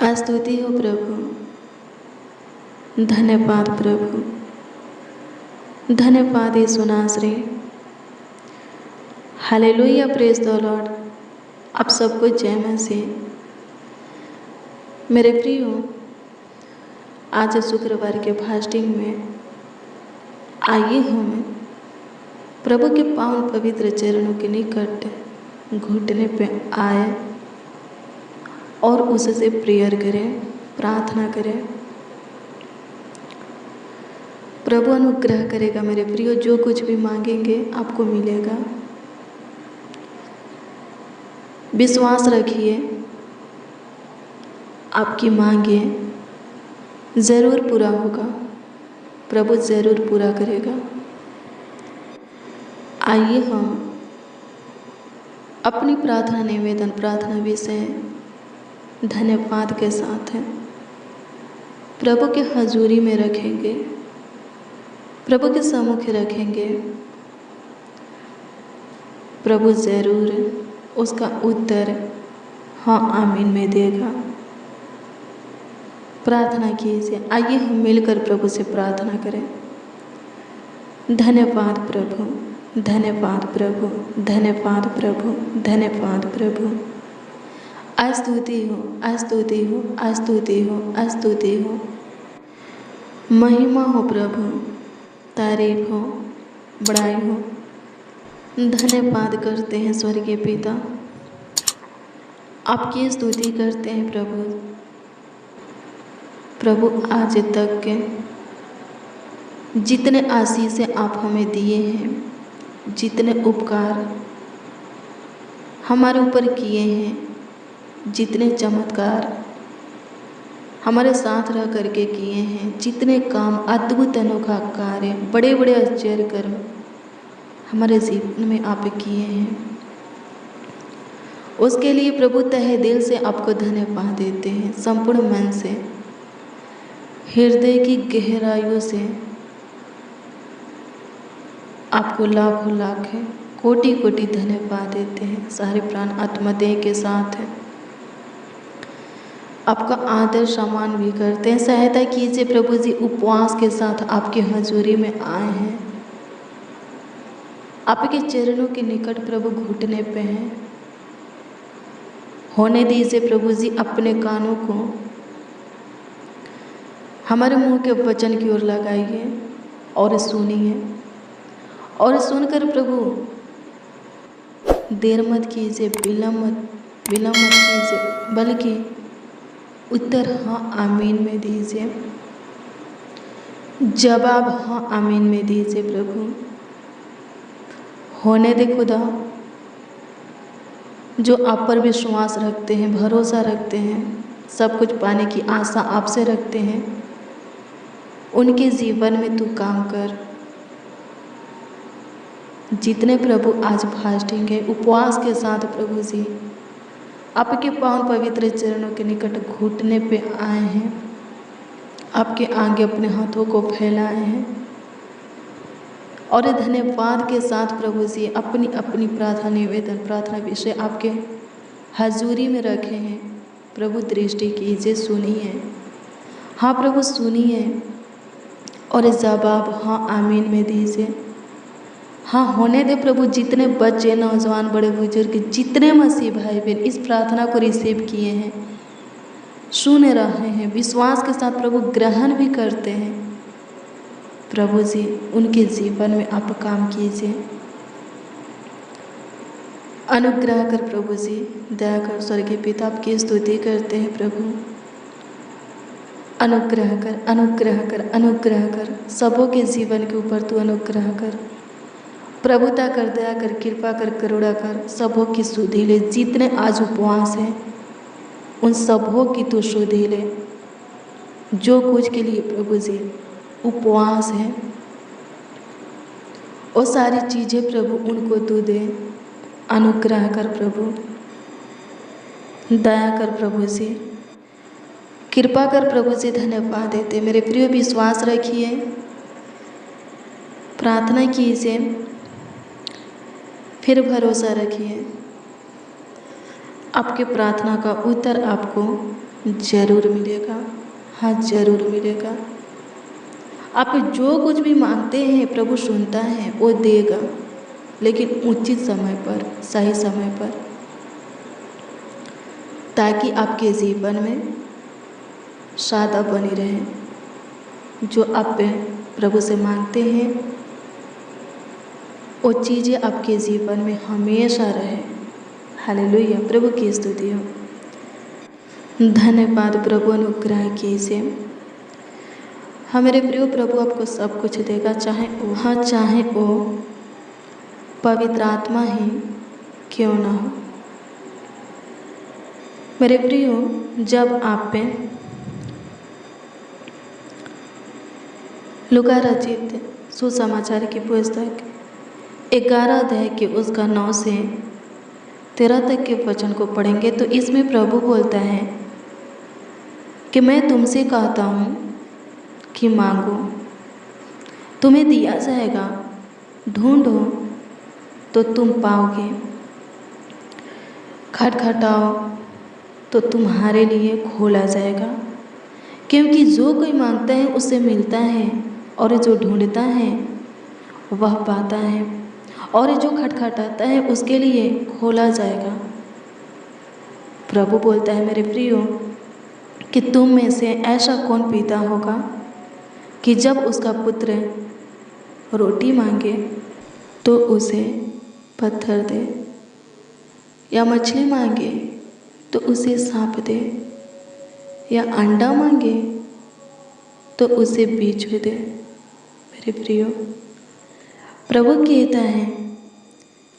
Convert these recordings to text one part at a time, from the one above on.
स्तुति हो प्रभु, धन्यवाद प्रभु, धन्यवाद यीशु नासरी। Hallelujah, praise the Lord. आप सबको जय मसीह। मेरे प्रियो, आज शुक्रवार के फास्टिंग में आइए हम प्रभु के पावन पवित्र चरणों के निकट घुटने पे आए और उससे प्रेयर करें, प्रार्थना करें। प्रभु अनुग्रह करेगा मेरे प्रियो। जो कुछ भी मांगेंगे आपको मिलेगा। विश्वास रखिए, आपकी मांगे ज़रूर पूरा होगा। प्रभु ज़रूर पूरा करेगा। आइए हम अपनी प्रार्थना निवेदन, प्रार्थना विषय धन्यवाद के साथ है प्रभु के हजूरी में रखेंगे, प्रभु के सम्मुख रखेंगे। प्रभु ज़रूर उसका उत्तर हाँ आमीन में देगा। प्रार्थना कीजिए। आइए हम मिलकर प्रभु से प्रार्थना करें। धन्यवाद प्रभु, धन्यवाद प्रभु, धन्यवाद प्रभु, धन्यवाद प्रभु। स्तुति हो, स्तुति हो, स्तुति हो, स्तुति हो। महिमा हो प्रभु, तारीफ हो, बड़ाई हो। धन्यवाद करते हैं स्वर्गीय पिता, आपकी स्तुति करते हैं प्रभु। प्रभु आज तक के जितने आशीषें आप हमें दिए हैं, जितने उपकार हमारे ऊपर किए हैं, जितने चमत्कार हमारे साथ रह करके किए हैं, जितने काम, अद्भुत अनोखा कार्य, बड़े बड़े आश्चर्य कर्म हमारे जीवन में आप किए हैं, उसके लिए प्रभु तहे दिल से आपको धन्यवाद देते हैं। संपूर्ण मन से, हृदय की गहराइयों से आपको लाखों लाख है, कोटि कोटि धन्यवाद देते हैं। सारे प्राण आत्मा देह के साथ है आपका आदर सम्मान भी करते हैं। सहायता कीजिए प्रभु जी, उपवास के साथ आपकी हजूरी में आए हैं। आपके चरणों के निकट प्रभु घुटने पे हैं। होने दीजिए प्रभु जी, अपने कानों को हमारे मुंह के वचन की ओर लगाइए और सुनिए। और सुनकर प्रभु देर मत कीजिए, विलम्ब मत कीजिए, बल्कि उत्तर हाँ आमीन में दीजिए, जवाब हाँ आमीन में दीजिए। प्रभु होने दे खुदा, जो आप पर विश्वास रखते हैं, भरोसा रखते हैं, सब कुछ पाने की आशा आपसे रखते हैं, उनके जीवन में तू काम कर। जितने प्रभु आज फास्टिंग है, उपवास के साथ प्रभु जी आपके पावन पवित्र चरणों के निकट घुटने पे आए हैं, आपके आगे अपने हाथों को फैलाए हैं और धन्यवाद के साथ प्रभु जी अपनी अपनी प्रार्थना निवेदन, प्रार्थना विषय आपके हजूरी में रखे हैं। प्रभु दृष्टि कीजिए, सुनिए। हाँ प्रभु सुनिए और जवाब हाँ आमीन में दीजिए। हाँ होने दे प्रभु। जितने बच्चे, नौजवान, बड़े बुजुर्ग, जितने मसीह भाई बहन इस प्रार्थना को रिसीव किए हैं, सुन रहे हैं, विश्वास के साथ प्रभु ग्रहण भी करते हैं, प्रभु जी उनके जीवन में आप काम कीजिए। अनुग्रह कर प्रभु जी, दया कर। स्वर्गीय पिता आपकी स्तुति करते हैं प्रभु। अनुग्रह कर, अनुग्रह कर, अनुग्रह कर। सबों के जीवन के ऊपर तू अनुग्रह कर, प्रभुता कर, दया कर, कृपा कर, करुणा कर। सबों की सुधि ले। जितने आज उपवास हैं उन सबों की तू सुधि ले। जो कुछ के लिए प्रभु जी उपवास है, वो सारी चीज़ें प्रभु उनको तू दे। अनुग्रह कर प्रभु, दया कर प्रभु जी, कृपा कर प्रभु जी। धन्यवाद देते मेरे प्रिय। विश्वास रखिए, प्रार्थना कीजिए, फिर भरोसा रखिए। आपके प्रार्थना का उत्तर आपको जरूर मिलेगा। हाँ, जरूर मिलेगा। आप जो कुछ भी मांगते हैं प्रभु सुनता है, वो देगा, लेकिन उचित समय पर, सही समय पर, ताकि आपके जीवन में सादा बनी रहे। जो आप प्रभु से मांगते हैं वो चीज़ें आपके जीवन में हमेशा रहे। हालेलुया, प्रभु की स्तुति हो। धन्यवाद प्रभु, अनुग्रह कीजिए। हाँ मेरे प्रिय, प्रभु आपको सब कुछ देगा, चाहे वो पवित्र आत्मा ही क्यों ना हो। मेरे प्रियो, जब आप पे लूका रचित सुसमाचार की पुस्तक 11 अध्याय के उसका 9 से 13 तक के वचन को पढ़ेंगे तो इसमें प्रभु बोलता है कि मैं तुमसे कहता हूँ कि मांगो तुम्हें दिया जाएगा, ढूंढो तो तुम पाओगे, खटखटाओ तो तुम्हारे लिए खोला जाएगा। क्योंकि जो कोई मांगता है उसे मिलता है, और जो ढूंढता है वह पाता है, और जो खटखटाता है उसके लिए खोला जाएगा। प्रभु बोलता है मेरे प्रियो कि तुम में से ऐसा कौन पिता होगा कि जब उसका पुत्र रोटी मांगे तो उसे पत्थर दे, या मछली मांगे तो उसे सांप दे, या अंडा मांगे तो उसे बीज दे। मेरे प्रियो, प्रभु कहता है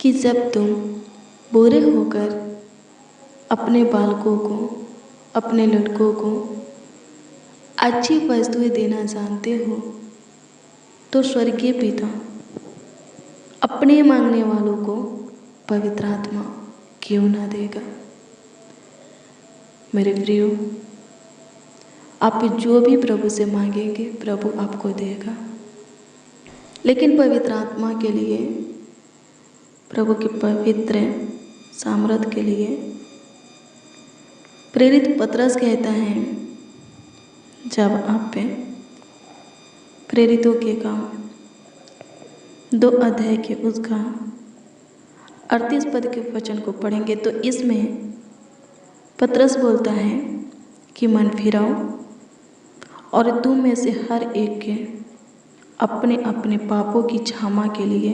कि जब तुम बुरे होकर अपने बालकों को, अपने लड़कों को अच्छी वस्तुएं देना जानते हो, तो स्वर्गीय पिता अपने मांगने वालों को पवित्र आत्मा क्यों ना देगा। मेरे प्रियो, आप जो भी प्रभु से मांगेंगे प्रभु आपको देगा। लेकिन पवित्र आत्मा के लिए, प्रभु के पवित्र सामर्थ के लिए प्रेरित पतरस कहता है, जब आप पे प्रेरितों के काम 2 अध्याय के उसका 38 पद के वचन को पढ़ेंगे तो इसमें पतरस बोलता है कि मन फिराओ और तुम में से हर एक के अपने अपने पापों की क्षमा के लिए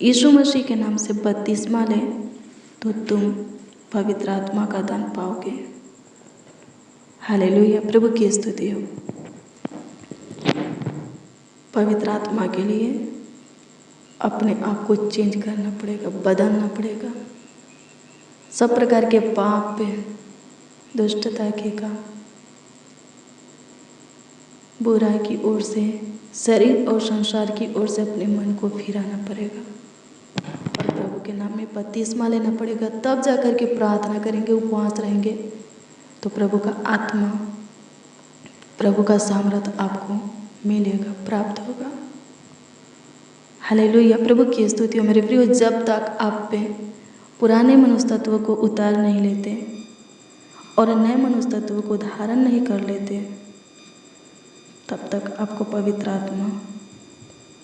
यीशु मसीह के नाम से बपतिस्मा ले, तो तुम पवित्र आत्मा का दान पाओगे। हालेलुया, प्रभु की स्तुति हो। पवित्र आत्मा के लिए अपने आप को चेंज करना पड़ेगा, बदलना पड़ेगा। सब प्रकार के पाप पे, दुष्टता के काम, बुराई की ओर से, शरीर और संसार की ओर से अपने मन को फिराना पड़ेगा और प्रभु के नाम में बपतिस्मा लेना पड़ेगा। तब जाकर के प्रार्थना करेंगे, उपवास रहेंगे तो प्रभु का आत्मा, प्रभु का सामर्थ आपको मिलेगा, प्राप्त होगा। हालेलुया, प्रभु की स्तुति हो। मेरे प्रियो, जब तक आप पे पुराने मनुष्य तत्व को उतार नहीं लेते और नए मनुष्य तत्व को धारण नहीं कर लेते, तब तक आपको पवित्र आत्मा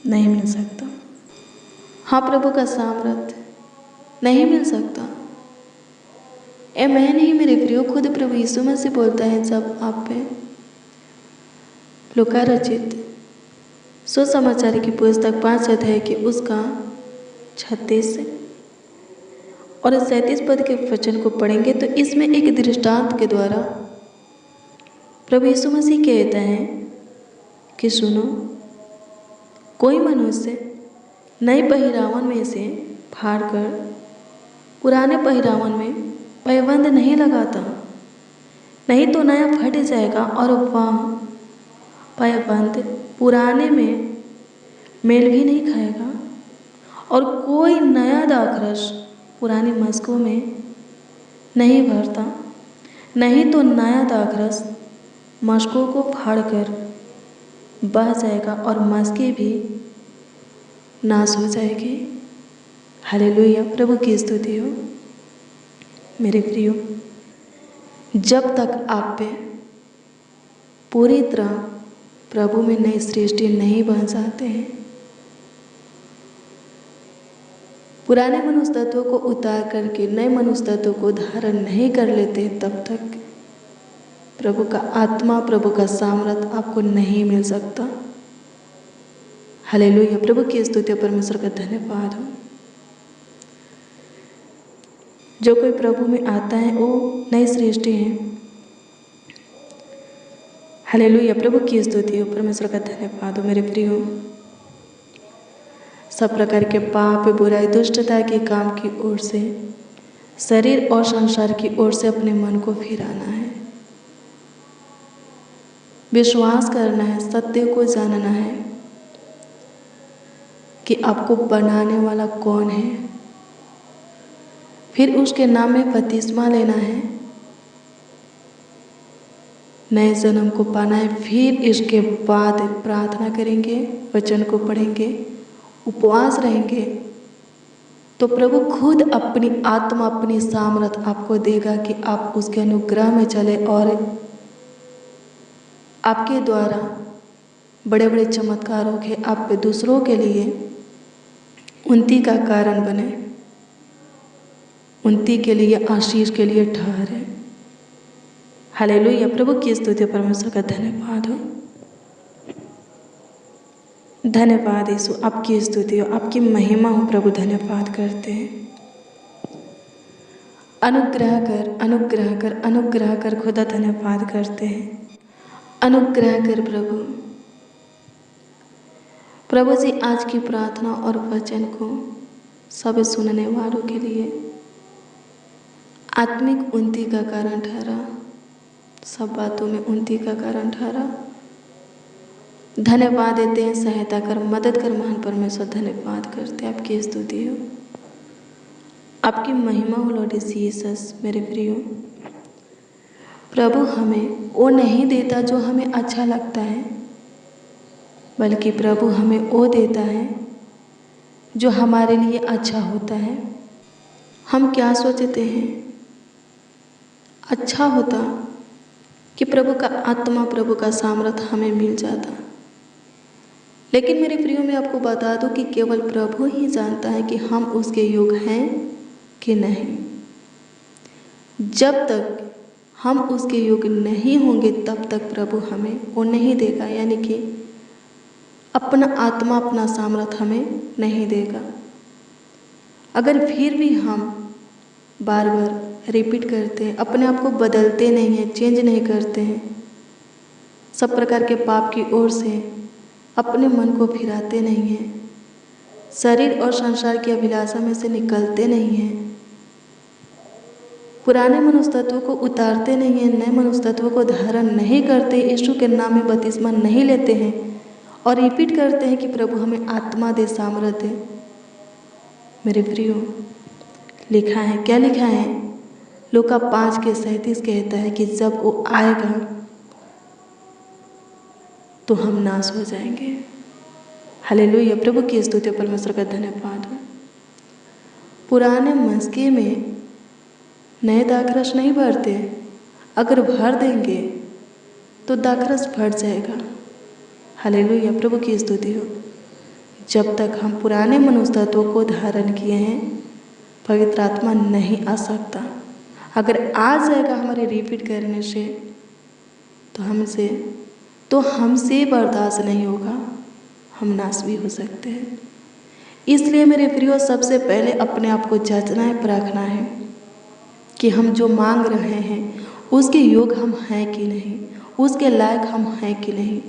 नहीं मिल सकता। हाँ, प्रभु का सामर्थ नहीं मिल सकता। ये मैं नहीं मेरे प्रियो, खुद प्रभु यीशु मसीह बोलता है, जब आप पे लूका रचित सुसमाचार की पुस्तक 5 अध्याय के उसका 36 और 37 पद के वचन को पढ़ेंगे तो इसमें एक दृष्टांत के द्वारा प्रभु यीशु मसीह कहता है कि सुनो, कोई मनुष्य नए पहिरावन में से फाड़कर पुराने पहिरावन में पैबंद नहीं लगाता, नहीं तो नया फट जाएगा और वह पैबंद पुराने में मेल भी नहीं खाएगा। और कोई नया दाखरस पुरानी मशकों में नहीं भरता, नहीं तो नया दाखरस मशकों को फाड़कर बह जाएगा और मशकें भी नाश हो जाएगी। हालेलुया, प्रभु की स्तुति हो। मेरे प्रियो, जब तक आप पे पूरी तरह प्रभु में नई सृष्टि नहीं बन जाते हैं, पुराने मनुष्य तत्वों को उतार करके नए मनुष्य तत्वों को धारण नहीं कर लेते, तब तक प्रभु का आत्मा, प्रभु का सामर्थ आपको नहीं मिल सकता। हालेलुया, प्रभु की स्तुति, परमेश्वर का धन्यवाद हो। जो कोई प्रभु में आता है वो नई सृष्टि है। हालेलुया, प्रभु की स्तुति हो, परमेश्वर का धन्यवाद हो। मेरे प्रियो, सब प्रकार के पाप, बुराई, दुष्टता के काम की ओर से, शरीर और संसार की ओर से अपने मन को फिराना है। विश्वास करना है, सत्य को जानना है कि आपको बनाने वाला कौन है। फिर उसके नाम में बपतिस्मा लेना है, नए जन्म को पाना है। फिर इसके बाद प्रार्थना करेंगे, वचन को पढ़ेंगे, उपवास रहेंगे, तो प्रभु खुद अपनी आत्मा, अपनी सामर्थ आपको देगा कि आप उसके अनुग्रह में चले और आपके द्वारा बड़े बड़े चमत्कारों के आप पे दूसरों के लिए उन्नति का कारण बने, उन्नति के लिए, आशीष के लिए ठहरे। हालेलुया, प्रभु की स्तुति, परमेश्वर का धन्यवाद हो। धन्यवाद यीशु, आपकी स्तुति हो, आपकी महिमा हो प्रभु। धन्यवाद करते हैं। अनुग्रह कर, अनुग्रह कर, अनुग्रह कर खुदा, धन्यवाद करते हैं। अनुग्रह कर प्रभु। प्रभु जी, आज की प्रार्थना और वचन को सब सुनने वालों के लिए आत्मिक उन्नति का कारण ठहरा, सब बातों में उन्नति का कारण ठहरा। धन्यवाद देते हैं, सहायता कर, मदद कर महान परमेश्वर। धन्यवाद करते हैं, आपकी स्तुति हो, आपकी महिमा हो लॉर्ड जीसस। मेरे प्रियो, प्रभु हमें वो नहीं देता जो हमें अच्छा लगता है, बल्कि प्रभु हमें वो देता है जो हमारे लिए अच्छा होता है। हम क्या सोचते हैं, अच्छा होता कि प्रभु का आत्मा, प्रभु का सामर्थ हमें मिल जाता। लेकिन मेरे प्रियो, मैं आपको बता दूं कि केवल प्रभु ही जानता है कि हम उसके योग्य हैं कि नहीं। जब तक हम उसके योग्य नहीं होंगे, तब तक प्रभु हमें वो नहीं देगा, यानी कि अपना आत्मा, अपना सामर्थ हमें नहीं देगा। अगर फिर भी हम बार बार रिपीट करते हैं, अपने आप को बदलते नहीं हैं, चेंज नहीं करते हैं, सब प्रकार के पाप की ओर से अपने मन को फिराते नहीं हैं, शरीर और संसार की अभिलाषा में से निकलते नहीं हैं, पुराने मनुष्य तत्वों को उतारते नहीं हैं, नए मनुष्य तत्वों को धारण नहीं करते, यीशु के नाम में बपतिस्मा नहीं लेते हैं और रिपीट करते हैं कि प्रभु हमें आत्मा दे, सामर्थ दे। मेरे प्रियो, लिखा है, क्या लिखा है? लूका 5:37 कहता है कि जब वो आएगा तो हम नाश हो जाएंगे। हालेलुया, प्रभु की स्तुति, परमेश्वर का धन्यवाद हो। पुराने मस्के में नए दाखरस नहीं भरते, अगर भर देंगे तो दाखरस फट जाएगा। हालेलुया, प्रभु की स्तुति हो। जब तक हम पुराने मनुष्य तत्वों को धारण किए हैं, पवित्र आत्मा नहीं आ सकता। अगर आ जाएगा हमारे रिपीट करने से, तो हमसे बर्दाश्त नहीं होगा, हम नाश भी हो सकते हैं। इसलिए मेरे प्रियो, सबसे पहले अपने आप को जांचना है, परखना है कि हम जो मांग रहे हैं उसके योग्य हम हैं कि नहीं, उसके लायक हम हैं कि नहीं।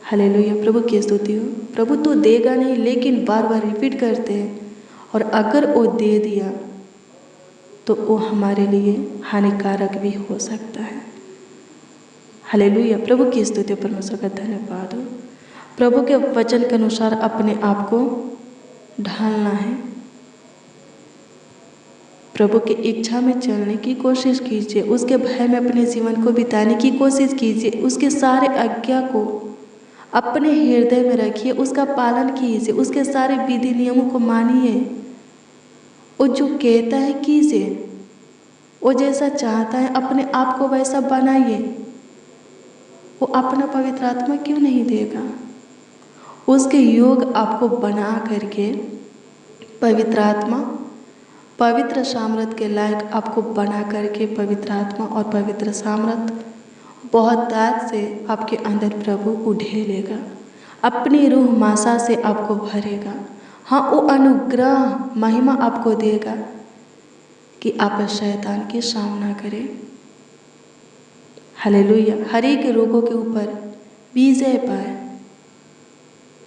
हालेलुया, प्रभु की स्तुति हो। प्रभु तो देगा नहीं, लेकिन बार बार रिपीट करते हैं, और अगर वो दे दिया तो वो हमारे लिए हानिकारक भी हो सकता है। हालेलुया, प्रभु की स्तुति, परमेश्वर का धन्यवाद हो। प्रभु के वचन के अनुसार अपने आप को ढालना है, प्रभु की इच्छा में चलने की कोशिश कीजिए, उसके भय में अपने जीवन को बिताने की कोशिश कीजिए, उसके सारे आज्ञा को अपने हृदय में रखिए, उसका पालन कीजिए, उसके सारे विधि नियमों को मानिए। वो जो कहता है कीजिए, वो जैसा चाहता है अपने आप को वैसा बनाइए। वो अपना पवित्र आत्मा क्यों नहीं देगा? उसके योग आपको बना करके पवित्र आत्मा, पवित्र सामर्थ के लायक आपको बना करके पवित्र आत्मा और पवित्र सामर्थ बहुत ताज से आपके अंदर प्रभु उढेलेगा, अपनी रूह मासा से आपको भरेगा। हाँ, वो अनुग्रह महिमा आपको देगा कि आप शैतान के सामना करें। हालेलुया। हर एक रोगों के ऊपर विजय पाए,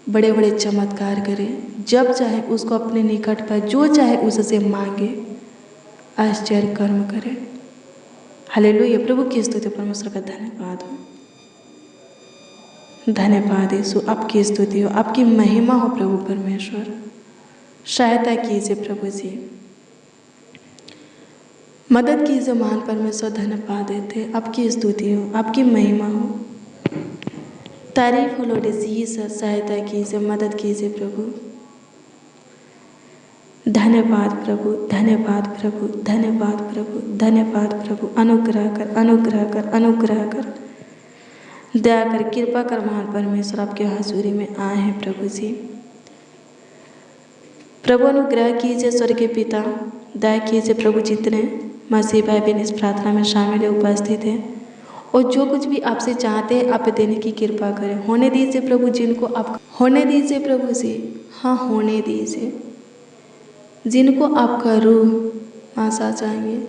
बड़े बड़े चमत्कार करें, जब चाहे उसको अपने निकट पाए, जो चाहे उससे मांगे, आश्चर्य कर्म करें। हालेलुया। प्रभु की स्तुति, परमेश्वर का धन्यवाद हो, धन्यवाद यीशु, आपकी स्तुति हो, आपकी महिमा हो प्रभु परमेश्वर। सहायता कीजिए प्रभु जी, मदद कीजिए महान परमेश्वर। धन्यवाद देते, आपकी स्तुति हो, आपकी महिमा हो, तारीफ हो लॉर्ड जीसस। सहायता कीजिए, मदद कीजिए प्रभु। धन्यवाद प्रभु, धन्यवाद प्रभु, धन्यवाद प्रभु, धन्यवाद प्रभु। अनुग्रह कर, अनुग्रह कर, अनुग्रह कर, दया कर, कृपा कर महान परमेश्वर। आपके हजूरी में आए हैं प्रभु जी। प्रभु अनुग्रह कीजिए स्वर्गीय पिता, दया कीजिए प्रभु। जितने मसीह भाई बहन इस प्रार्थना में शामिल है, उपस्थित हैं, और जो कुछ भी आपसे चाहते हैं आप देने की कृपा करें। होने दीजिए प्रभु जिनको आप, होने दीजिए प्रभु जी। हाँ, होने दीजिए जिनको आपका रूह आशा चाहिए,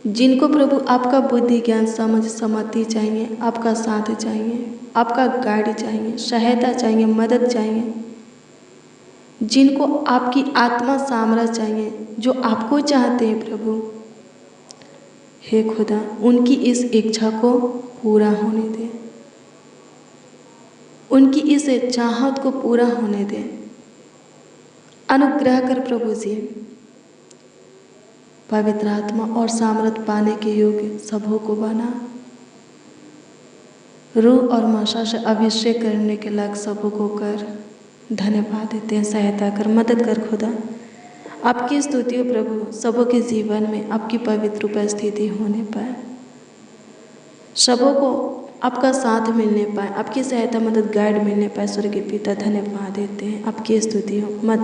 जिनको प्रभु आपका बुद्धि ज्ञान समझ सम्मति चाहिए, आपका साथ चाहिए, आपका गाइड चाहिए, सहायता चाहिए, मदद चाहिए, जिनको आपकी आत्मा सामर्थ चाहिए, जो आपको चाहते हैं प्रभु, हे खुदा उनकी इस इच्छा को पूरा होने दे, उनकी इस चाहत को पूरा होने दे। अनुग्रह कर प्रभु जी, पवित्र आत्मा और सामर्थ पाने के योग्य सबों को बना, रूह और माशा से अभिषेक करने के लायक सबों को कर। धन्यवाद देते हैं, सहायता कर, मदद कर खुदा। आपकी स्तुति हो प्रभु, सबों के जीवन में आपकी पवित्र उपस्थिति होने पाए, सबों को आपका साथ मिलने पाए, आपकी सहायता मदद गाइड मिलने पाए। स्वर्गीय पिता धन्यवाद देते हैं, आपकी स्तुति हो।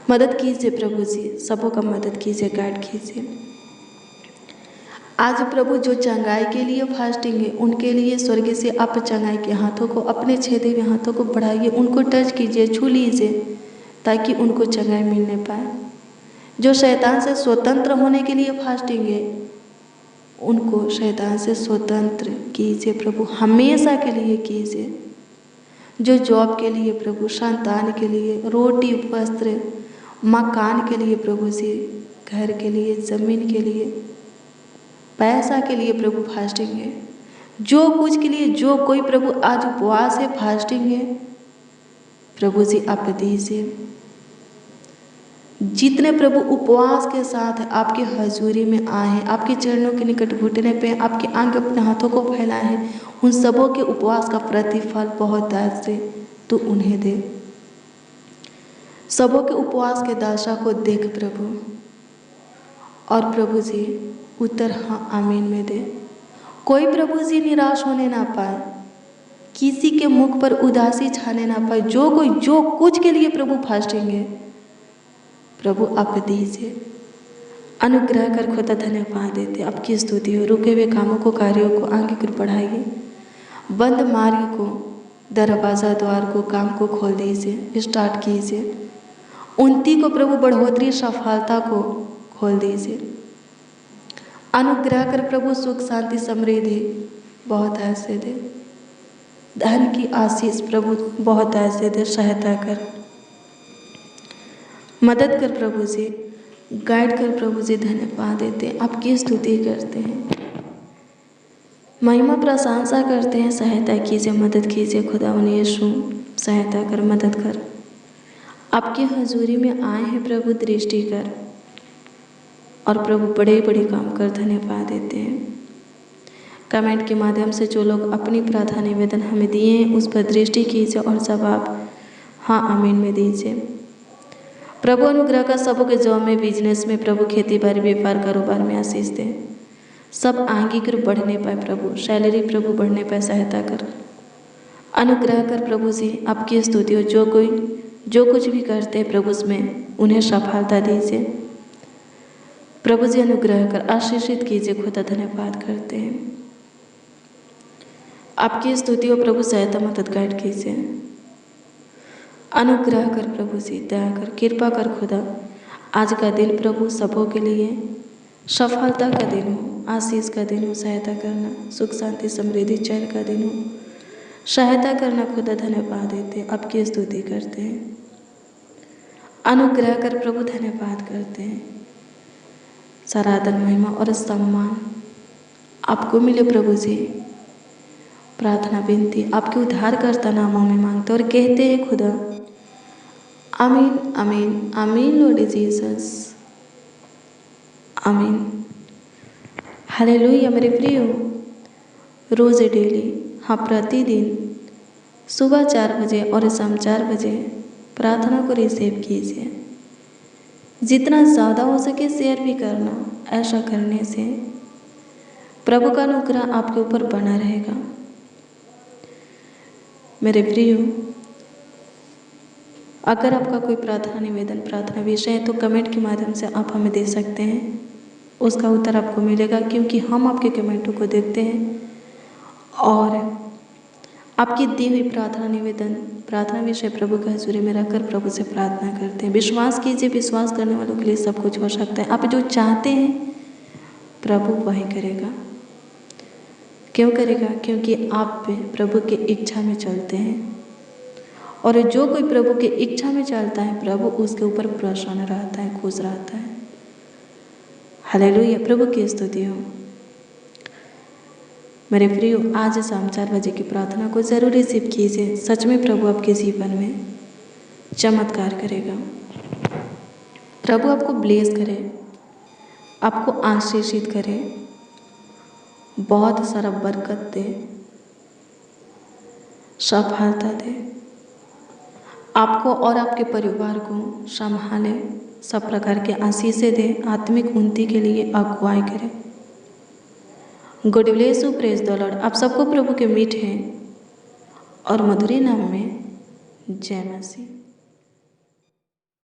मदद कीजिए प्रभु जी, सबों का मदद कीजिए, गाइड कीजिए। आज प्रभु जो चंगाई के लिए फास्टिंग है, उनके लिए स्वर्ग से आप चंगाई के हाथों को, अपने छेदे हुए हाथों को बढ़ाइए, उनको टच कीजिए, छू लीजिए, ताकि उनको चंगाई मिलने पाए। जो शैतान से स्वतंत्र होने के लिए फास्टिंग है, उनको शैतान से स्वतंत्र कीजिए प्रभु, हमेशा के लिए कीजिए। जो जॉब के लिए प्रभु, संतान के लिए, रोटी वस्त्र मकान के लिए प्रभु जी, घर के लिए, ज़मीन के लिए, पैसा के लिए प्रभु फास्टिंग है, जो कुछ के लिए जो कोई प्रभु आज उपवास है, फास्टिंग है, प्रभु जी आप दीजिए। जितने प्रभु उपवास के साथ आपके हजूरी में आए हैं, आपके चरणों के निकट घुटने पे आपके आगे अपने हाथों को फैलाए हैं, उन सबों के उपवास का प्रतिफल बहुत दया से तू उन्हें दे। सबों के उपवास के दशा को देख प्रभु, और प्रभु जी उत्तर हाँ आमीन में दे। कोई प्रभु जी निराश होने ना पाए, किसी के मुख पर उदासी छाने ना पाए। जो कोई जो कुछ के लिए प्रभु फास्टिंग है, प्रभु आप दीजिए। अनुग्रह कर खुदा, धन्यवाद देते, आपकी स्तुति हो। रुके हुए कामों को, कार्यों को आगे कर बढ़ाइए, बंद मार्ग को, दरवाज़ा द्वार को, काम को खोल दीजिए, स्टार्ट कीजिए। उन्नति को प्रभु, बढ़ोतरी सफलता को खोल दीजिए। अनुग्रह कर प्रभु, सुख शांति समृद्धि बहुत ऐसे दे, धन की आशीष प्रभु बहुत ऐसे दे। सहायता कर, मदद कर प्रभु जी, गाइड कर प्रभु जी। धन्यवाद देते हैं, आपकी स्तुति करते हैं, महिमा प्रशंसा करते हैं। सहायता कीजिए, मदद कीजिए खुदा यीशु, सहायता कर, मदद कर। आपकी हजूरी में आए हैं प्रभु, दृष्टि कर, और प्रभु बड़े बड़े काम कर। धन्यवाद देते हैं। कमेंट के माध्यम से जो लोग अपनी प्रार्थना निवेदन हमें दिए हैं, उस पर दृष्टि कीजिए और जवाब हाँ आमीन में दीजिए। प्रभु अनुग्रह का सबों के जॉब में, बिजनेस में, प्रभु खेती बाड़ी, व्यापार, कारोबार में आशीष दे। सब आगे की ओर बढ़ने पाए प्रभु, सैलरी प्रभु बढ़ने पाए सहायता कर, अनुग्रह कर प्रभु जी। आपकी स्तुति हो, जो कुछ भी करते हैं प्रभु उसमें उन्हें सफलता दीजिए प्रभु जी। अनुग्रह कर आशीषित कीजिए, खुदा धन्यवाद करते हैं। आपकी स्तुति हो प्रभु, सहायता मदद गाइड कीजिए, अनुग्रह कर प्रभु जी, दया कर, कृपा कर खुदा। आज का दिन प्रभु सबों के लिए सफलता का दिन हो, आशीष का दिन हो, सहायता करना, सुख शांति समृद्धि चैन का दिन हो, सहायता करना खुदा। धन्यवाद देते हैं, आपकी स्तुति करते हैं, अनुग्रह कर प्रभु, धन्यवाद करते हैं। सारा आदर महिमा और सम्मान आपको मिले प्रभु जी। प्रार्थना विनती आपके उद्धारकर्ता नामों में मांगते और कहते हैं खुदा, आमीन आमीन आमीन लॉर्ड जीसस, आमीन। हालेलुया। मेरे प्रियो, रोज़ डेली, हाँ प्रतिदिन सुबह 4 बजे और शाम 4 बजे प्रार्थना को रिसीव कीजिए। जितना ज़्यादा हो सके शेयर भी करना। ऐसा करने से प्रभु का अनुग्रह आपके ऊपर बना रहेगा। मेरे प्रियो, अगर आपका कोई प्रार्थना निवेदन, प्रार्थना विषय है तो कमेंट के माध्यम से आप हमें दे सकते हैं, उसका उत्तर आपको मिलेगा, क्योंकि हम आपके कमेंटों को देखते हैं और आपकी दी हुई प्रार्थना निवेदन, प्रार्थना विषय प्रभु के हजूरी में रखकर प्रभु से प्रार्थना करते हैं। विश्वास कीजिए, विश्वास करने वालों के लिए सब कुछ हो सकता है। आप जो चाहते हैं प्रभु वही करेगा। क्यों करेगा? क्योंकि आप प्रभु की इच्छा में चलते हैं, और जो कोई प्रभु की इच्छा में चलता है प्रभु उसके ऊपर प्रसन्न रहता है, खुश रहता है। हालेलुया, प्रभु की स्तुति हो। मेरे प्रियो, आज शाम 4 बजे की प्रार्थना को जरूर रिसीव कीजिए। सच में प्रभु आपके जीवन में चमत्कार करेगा। प्रभु आपको ब्लेस करे, आपको आशीषित करे, बहुत सारा बरकत दे, सफलता दे, आपको और आपके परिवार को संभाले, सब प्रकार के आशीषें दे, आत्मिक उन्नति के लिए अगुवाई करे। God bless you, praise the Lord. आप सबको प्रभु के मीठे और मधुर नाम में जय मसीह।